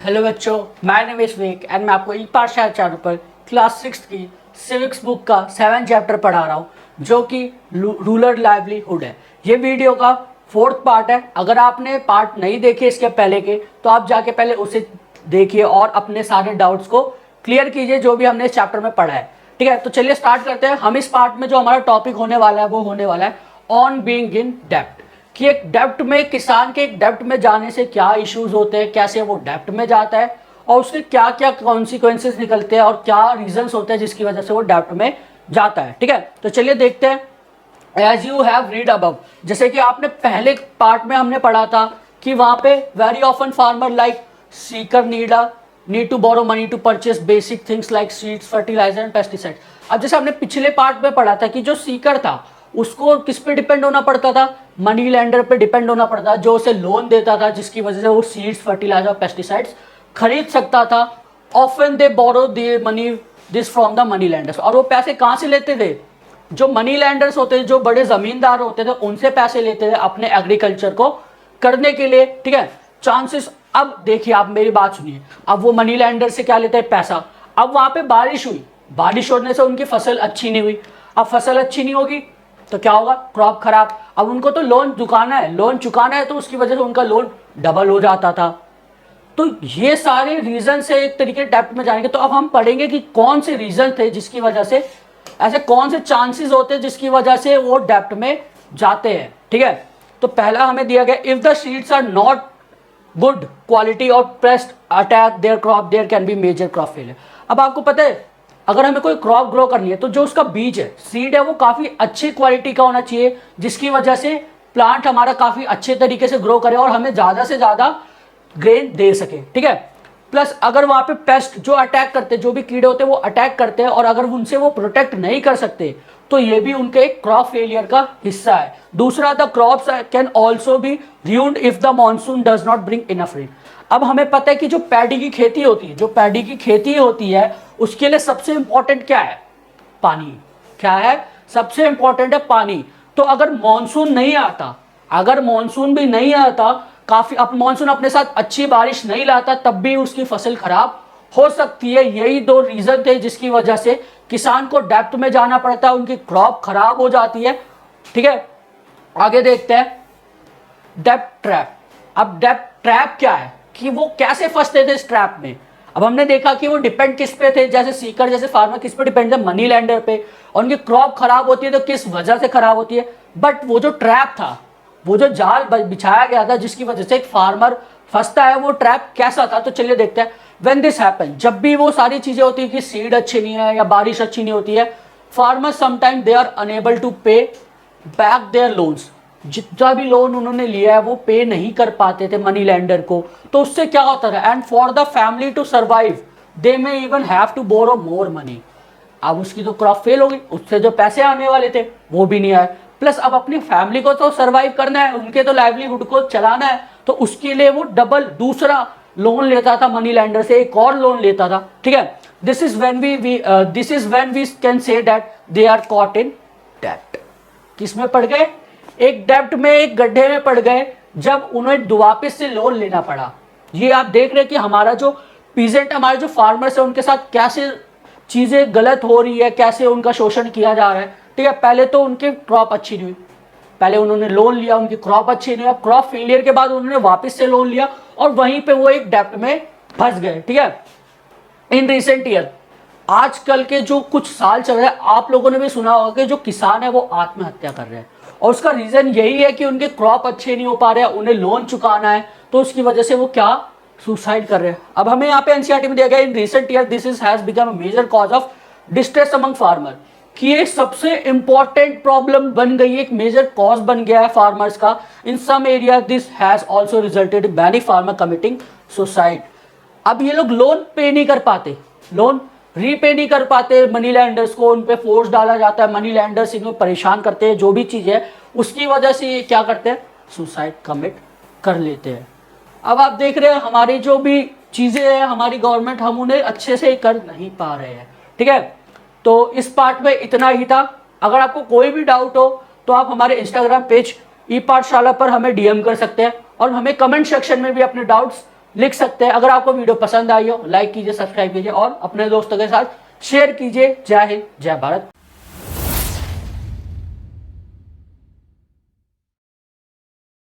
Hello बच्चों, मैं निवेश विवेक एंड मैं आपको ई पाठशाला चैनल पर क्लास 6 की सिविक्स बुक का 7 चैप्टर पढ़ा रहा हूँ जो कि रूरल लाइवलीहुड है। ये वीडियो का 4th पार्ट है। अगर आपने पार्ट नहीं देखे इसके पहले के तो आप जाके पहले उसे देखिए और अपने सारे डाउट्स को क्लियर कीजिए जो भी हमने इस चैप्टर में पढ़ा है। ठीक है, तो चलिए स्टार्ट करते हैं। हम इस पार्ट में जो हमारा टॉपिक होने वाला है वो होने वाला है ऑन बीइंग इन डेप्ट, कि एक डेप्ट में किसान के एक डेप्ट में जाने से क्या इश्यूज होते हैं, कैसे वो डेप्ट में जाता है और उसके क्या क्या कॉन्सिक्वेंसेस निकलते हैं और क्या रीजंस होते हैं जिसकी वजह से वो डेप्ट में जाता है। ठीक है, तो चलिए देखते हैं। As you have read above, जैसे कि आपने पहले पार्ट में हमने पढ़ा था कि वहां पे very often farmer like seeker need to borrow money to purchase basic things like seeds, fertiliser and pesticide. अब जैसे हमने पिछले पार्ट में पढ़ा था कि जो सीकर था उसको किस पे डिपेंड होना पड़ता था, मनी लैंडर पे डिपेंड होना पड़ता था जो उसे लोन देता था जिसकी वजह से वो सीड्स, फर्टिलाइजर, पेस्टिसाइड्स खरीद सकता था। Often they borrow the money this from the money lenders, और वो पैसे कहाँ से लेते थे? जो मनी लैंडर्स होते थे, जो बड़े जमींदार होते थे, उनसे पैसे लेते थे अपने एग्रीकल्चर को करने के लिए। ठीक है, चांसेस, अब देखिए आप मेरी बात सुनिए। अब वो मनी लैंडर से क्या लेते हैं? पैसा। अब वहां पे बारिश हुई, बारिश होने से उनकी फसल अच्छी नहीं हुई। अब फसल अच्छी नहीं होगी तो क्या होगा? क्रॉप खराब। अब उनको तो लोन चुकाना है तो उसकी वजह से उनका लोन डबल हो जाता था। तो ये सारे रीजन से एक तरीके डेप्ट में जाएंगे। तो अब हम पढ़ेंगे कि कौन से रीजन थे जिसकी वजह से, ऐसे कौन से चांसेस होते हैं जिसकी वजह से वो डेप्ट में जाते हैं। ठीक है, तो पहला हमें दिया गया, if the seeds are not good quality और pest attack their crop there can be major crop failure. अब आपको पता है अगर हमें कोई क्रॉप ग्रो करनी है तो जो उसका बीज है, सीड है, वो काफी अच्छी क्वालिटी का होना चाहिए जिसकी वजह से प्लांट हमारा काफी अच्छे तरीके से ग्रो करे और हमें ज्यादा से ज्यादा ग्रेन दे सके। ठीक है, प्लस अगर वहां पे पेस्ट जो अटैक करते हैं, जो भी कीड़े होते हैं वो अटैक करते हैं और अगर उनसे वो प्रोटेक्ट नहीं कर सकते तो ये भी उनके एक क्रॉप फेलियर का हिस्सा है। दूसरा, the crops can also be ruined if the monsoon does not bring enough rain. अब हमें पता है कि जो पैडी की खेती होती है, उसके लिए सबसे इंपॉर्टेंट क्या है? पानी। क्या है? सबसे इंपॉर्टेंट है पानी। तो अगर मॉनसून नहीं आता, अगर मॉनसून भी नहीं आता, काफी अब मॉनसून अपने साथ अच्छी बारिश नहीं लाता, तब भी उसकी फसल खराब हो सकती है। यही दो रीजन थे जिसकी वजह से किसान को डेप्ट में जाना पड़ता है, उनकी क्रॉप खराब हो जाती है। ठीक है, आगे देखते हैं डेप्ट ट्रैप। अब डेप्ट ट्रैप क्या है कि वो कैसे फंसते थे इस ट्रैप में? अब हमने देखा कि वो डिपेंड किस पे थे, जैसे सीकर जैसे फार्मर किस पे डिपेंड थे? मनी लैंडर पे। और उनकी क्रॉप खराब होती है तो किस वजह से खराब होती है? बट वो जो ट्रैप था, वो जो जाल बिछाया गया था जिसकी वजह से एक फार्मर फंसता है, वो ट्रैप कैसा था? तो चलिए देखते हैं। व्हेन दिस हैपन, जब भी वो सारी चीजें होती है कि सीड अच्छी नहीं है या बारिश अच्छी नहीं होती है, farmer sometime they are unable to pay back their loans. जितना भी लोन उन्होंने लिया है वो पे नहीं कर पाते थे मनी लैंडर को। तो उससे क्या होता था? And for the family to survive they may even have to borrow more money. अब उसकी तो क्रॉप फेल हो गई, उससे जो पैसे आने वाले थे वो भी नहीं आए। प्लस अब अपनी फैमिली को तो सर्वाइव करना है, उनके तो लाइवलीहुड को चलाना है, तो उसके लिए वो डबल दूसरा लोन लेता था मनी लैंडर से, एक और लोन लेता था। ठीक है, this is when we can say that they are caught in डेप्ट। किसमें पड़ गए? एक डेप्ट में, एक गड्ढे में पड़ गए जब उन्हें वापस से लोन लेना पड़ा। ये आप देख रहे हैं कि हमारा जो पीजेंट, हमारे जो फार्मर्स है, उनके साथ कैसे चीजें गलत हो रही है, कैसे उनका शोषण किया जा रहा है। ठीक है, पहले तो उनकी क्रॉप अच्छी नहीं हुई, पहले उन्होंने लोन लिया, उनकी क्रॉप अच्छी नहीं हुई, क्रॉप फेलियर के बाद उन्होंने वापस से लोन लिया और वहीं पे वो एक डेप्ट में फंस गए। ठीक है, इन रिसेंट ईयर, आजकल के जो कुछ साल चल रहे हैं, आप लोगों ने भी सुना होगा कि जो किसान है वो आत्महत्या कर रहे हैं और उसका रीजन यही है कि उनके क्रॉप अच्छे नहीं हो पा रहे हैं, उन्हें लोन चुकाना है, तो उसकी वजह से वो क्या सुसाइड कर रहे हैं। अब हमें यहाँ पे एनसीईआरटी में दिया गया, in recent year this is has become a major cause of distress among farmer, कि ये सबसे इंपॉर्टेंट प्रॉब्लम बन गई, एक मेजर कॉज बन गया है फार्मर्स का। In some area this has also resulted in many farmer committing suicide. अब ये लोग लोन पे नहीं कर पाते, लोन रीपे नहीं कर पाते, मनी लैंडर्स को उन पे फोर्स डाला जाता है, मनी लैंडर्स इनको परेशान करते हैं, जो भी चीज है उसकी वजह से ये क्या करते हैं? सुसाइड कमिट कर लेते हैं। अब आप देख रहे हैं हमारी जो भी चीजें हैं, हमारी गवर्नमेंट, हम उन्हें अच्छे से कर नहीं पा रहे हैं। ठीक है, तो इस पार्ट में इतना ही था। अगर आपको कोई भी डाउट हो तो आप हमारे इंस्टाग्राम पेज ई पाठशाला पर हमें डीएम कर सकते हैं और हमें कमेंट सेक्शन में भी अपने डाउट्स लिख सकते हैं। अगर आपको वीडियो पसंद आई हो लाइक कीजिए, सब्सक्राइब कीजिए और अपने दोस्तों के साथ शेयर कीजिए। जय हिंद, जय भारत।